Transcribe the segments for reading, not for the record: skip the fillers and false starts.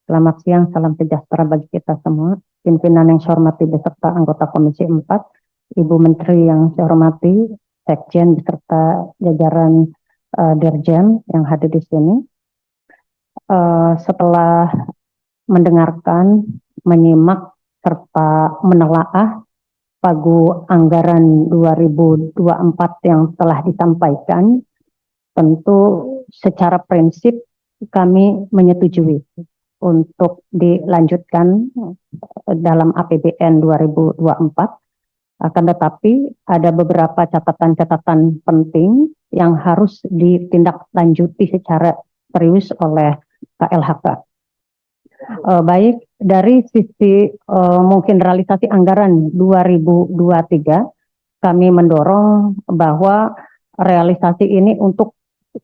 Selamat siang, salam sejahtera bagi kita semua. Pimpinan yang saya hormati beserta anggota Komisi 4, Ibu Menteri yang saya hormati, Sekjen beserta jajaran Dirjen yang hadir di sini. Setelah mendengarkan, menyimak, serta menelaah pagu anggaran 2024 yang telah disampaikan, tentu secara prinsip kami menyetujui untuk dilanjutkan dalam APBN 2024. Akan tetapi ada beberapa catatan-catatan penting yang harus ditindaklanjuti secara serius oleh KLHK. Baik dari sisi mungkin realisasi anggaran 2023, kami mendorong bahwa realisasi ini untuk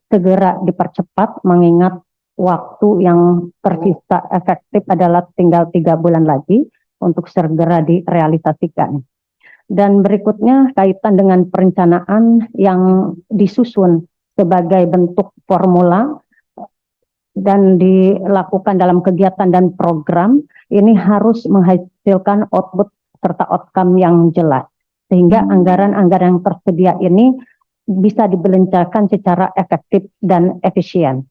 segera dipercepat mengingat waktu yang tersisa efektif adalah tinggal 3 bulan lagi untuk segera direalisasikan. Dan berikutnya kaitan dengan perencanaan yang disusun sebagai bentuk formula dan dilakukan dalam kegiatan dan program, ini harus menghasilkan output serta outcome yang jelas. Sehingga anggaran-anggaran yang tersedia ini bisa dibelanjakan secara efektif dan efisien.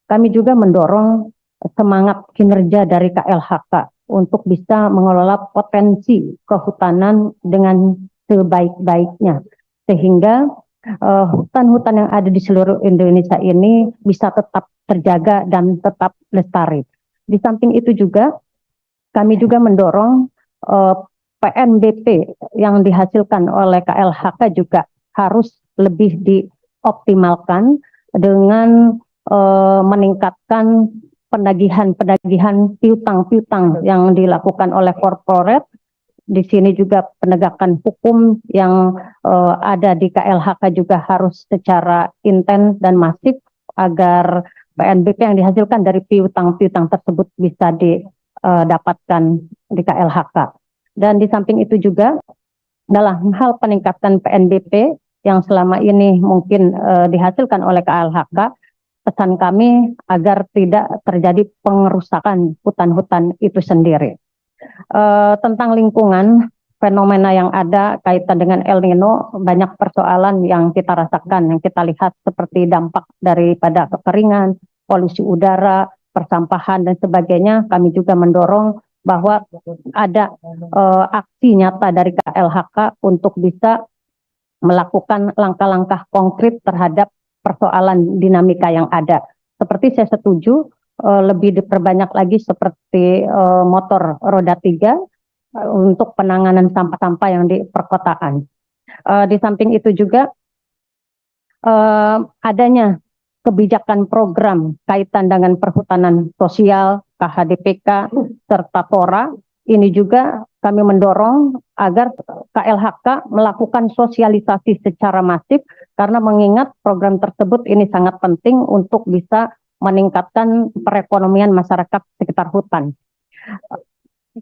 Kami juga mendorong semangat kinerja dari KLHK untuk bisa mengelola potensi kehutanan dengan sebaik-baiknya. Sehingga hutan-hutan yang ada di seluruh Indonesia ini bisa tetap terjaga dan tetap lestari. Di samping itu juga, kami juga mendorong PNBP yang dihasilkan oleh KLHK juga harus lebih dioptimalkan dengan meningkatkan penagihan piutang-piutang yang dilakukan oleh korporat. Di sini juga penegakan hukum yang ada di KLHK juga harus secara intens dan masif agar PNBP yang dihasilkan dari piutang-piutang tersebut bisa didapatkan di KLHK. Dan di samping itu juga dalam hal peningkatan PNBP yang selama ini mungkin dihasilkan oleh KLHK, pesan kami agar tidak terjadi pengerusakan hutan-hutan itu sendiri. Tentang lingkungan, fenomena yang ada kaitan dengan El Nino, banyak persoalan yang kita rasakan, yang kita lihat seperti dampak daripada kekeringan, polusi udara, persampahan, dan sebagainya. Kami juga mendorong bahwa ada aksi nyata dari KLHK untuk bisa melakukan langkah-langkah konkret terhadap persoalan dinamika yang ada. Seperti saya setuju lebih diperbanyak lagi seperti motor roda 3 untuk penanganan sampah-sampah yang di perkotaan. Di samping itu juga adanya kebijakan program kaitan dengan perhutanan sosial, KHDPK, serta TORA. Ini juga kami mendorong agar KLHK melakukan sosialisasi secara masif karena mengingat program tersebut ini sangat penting untuk bisa meningkatkan perekonomian masyarakat sekitar hutan.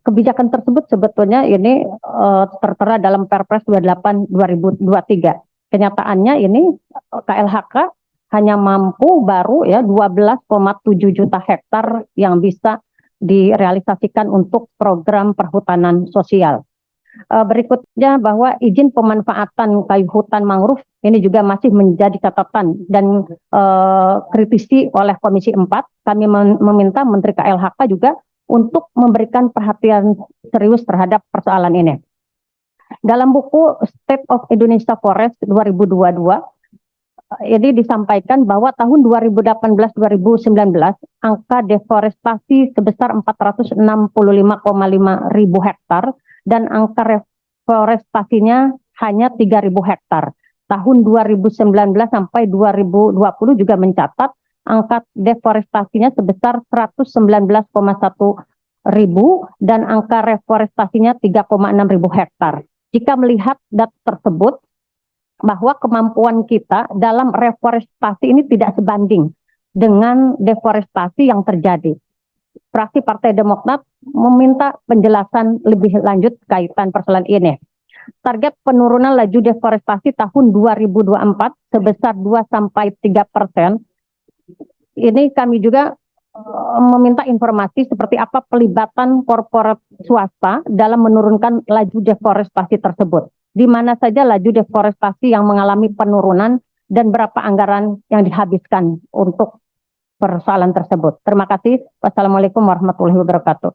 Kebijakan tersebut sebetulnya ini tertera dalam Perpres 28 2023. Kenyataannya ini KLHK hanya mampu baru 12,7 juta hektar yang bisa direalisasikan untuk program perhutanan sosial. Berikutnya bahwa izin pemanfaatan kayu hutan mangrove ini juga masih menjadi catatan dan kritisi oleh Komisi 4. Kami meminta Menteri KLHK juga untuk memberikan perhatian serius terhadap persoalan ini. Dalam buku State of Indonesia Forest 2022, ini disampaikan bahwa tahun 2018-2019 angka deforestasi sebesar 465,5 ribu hektar dan angka reforestasinya hanya 3.000 hektar. Tahun 2019 sampai 2020 juga mencatat angka deforestasinya sebesar 119,1 ribu dan angka reforestasinya 3,6 ribu hektar. Jika melihat data tersebut, bahwa kemampuan kita dalam reforestasi ini tidak sebanding dengan deforestasi yang terjadi. Fraksi Partai Demokrat meminta penjelasan lebih lanjut kaitan persoalan ini. Target penurunan laju deforestasi tahun 2024 sebesar 2-3%. Ini kami juga meminta informasi seperti apa pelibatan korporat swasta dalam menurunkan laju deforestasi tersebut. Di mana saja laju deforestasi yang mengalami penurunan dan berapa anggaran yang dihabiskan untuk persoalan tersebut. Terima kasih. Wassalamualaikum warahmatullahi wabarakatuh.